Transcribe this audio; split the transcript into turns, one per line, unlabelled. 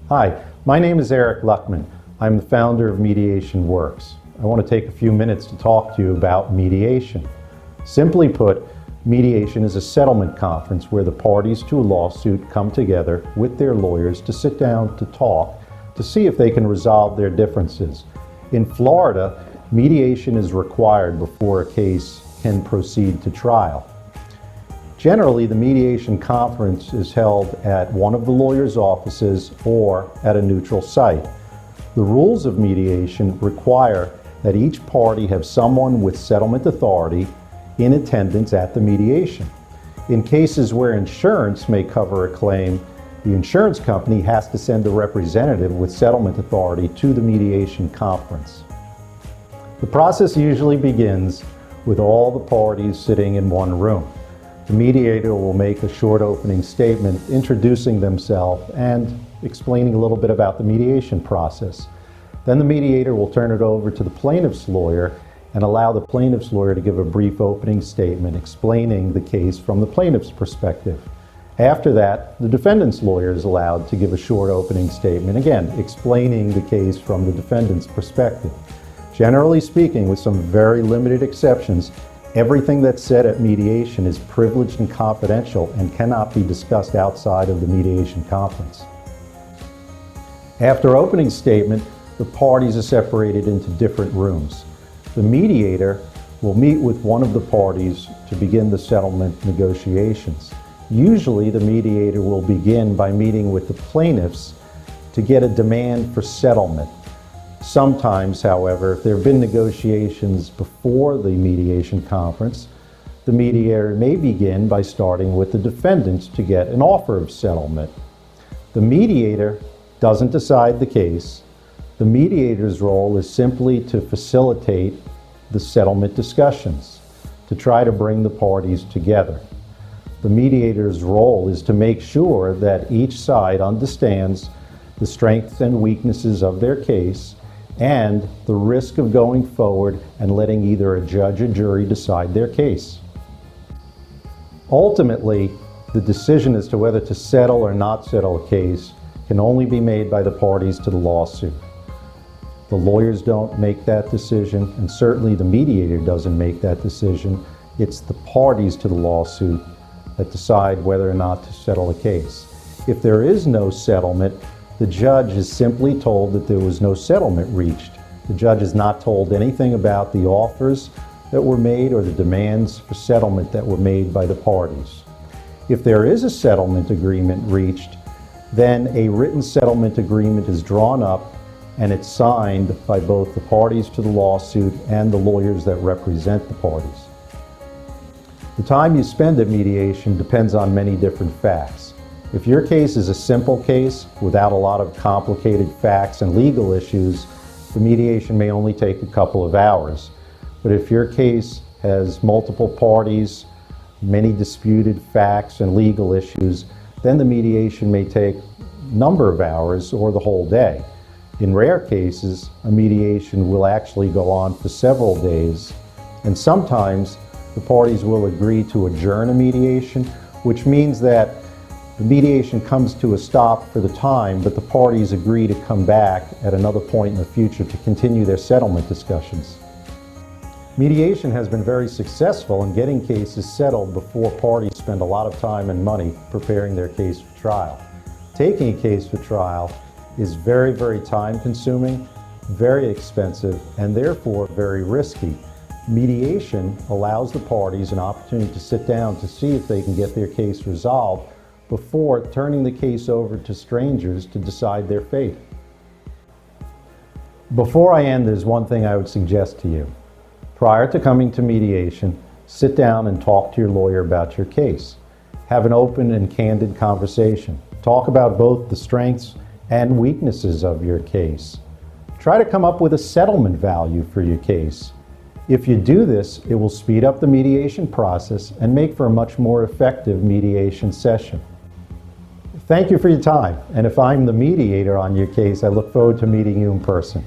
Hi, my name is Eric Luckman. I'm the founder of Mediation Works. I want to take a few minutes to talk to you about mediation. Simply put, mediation is a settlement conference where the parties to a lawsuit come together with their lawyers to sit down to talk to see if they can resolve their differences. In Florida, mediation is required before a case can proceed to trial. Generally, the mediation conference is held at one of the lawyer's offices or at a neutral site. The rules of mediation require that each party have someone with settlement authority in attendance at the mediation. In cases where insurance may cover a claim, the insurance company has to send a representative with settlement authority to the mediation conference. The process usually begins with all the parties sitting in one room. The mediator will make a short opening statement introducing themselves and explaining a little bit about the mediation process. Then the mediator will turn it over to the plaintiff's lawyer and allow the plaintiff's lawyer to give a brief opening statement explaining the case from the plaintiff's perspective. After that, the defendant's lawyer is allowed to give a short opening statement, again, explaining the case from the defendant's perspective. Generally speaking, with some very limited exceptions, everything that's said at mediation is privileged and confidential and cannot be discussed outside of the mediation conference. After opening statement, the parties are separated into different rooms. The mediator will meet with one of the parties to begin the settlement negotiations. Usually, the mediator will begin by meeting with the plaintiffs to get a demand for settlement. Sometimes, however, if there have been negotiations before the mediation conference, the mediator may begin by starting with the defendants to get an offer of settlement. The mediator doesn't decide the case. The mediator's role is simply to facilitate the settlement discussions, to try to bring the parties together. The mediator's role is to make sure that each side understands the strengths and weaknesses of their case and the risk of going forward and letting either a judge or jury decide their case. Ultimately, the decision as to whether to settle or not settle a case can only be made by the parties to the lawsuit. The lawyers don't make that decision, and certainly the mediator doesn't make that decision. It's the parties to the lawsuit that decide whether or not to settle a case. If there is no settlement, the judge is simply told that there was no settlement reached. The judge is not told anything about the offers that were made or the demands for settlement that were made by the parties. If there is a settlement agreement reached, then a written settlement agreement is drawn up and it's signed by both the parties to the lawsuit and the lawyers that represent the parties. The time you spend at mediation depends on many different facts. If your case is a simple case without a lot of complicated facts and legal issues, the mediation may only take a couple of hours. But if your case has multiple parties, many disputed facts and legal issues, then the mediation may take a number of hours or the whole day. In rare cases, a mediation will actually go on for several days, and sometimes the parties will agree to adjourn a mediation, which means that the mediation comes to a stop for the time, but the parties agree to come back at another point in the future to continue their settlement discussions. Mediation has been very successful in getting cases settled before parties spend a lot of time and money preparing their case for trial. Taking a case for trial is very, very time-consuming, very expensive, and therefore very risky. Mediation allows the parties an opportunity to sit down to see if they can get their case resolved before turning the case over to strangers to decide their fate. Before I end, there's one thing I would suggest to you. Prior to coming to mediation, sit down and talk to your lawyer about your case. Have an open and candid conversation. Talk about both the strengths and weaknesses of your case. Try to come up with a settlement value for your case. If you do this, it will speed up the mediation process and make for a much more effective mediation session. Thank you for your time, and if I'm the mediator on your case, I look forward to meeting you in person.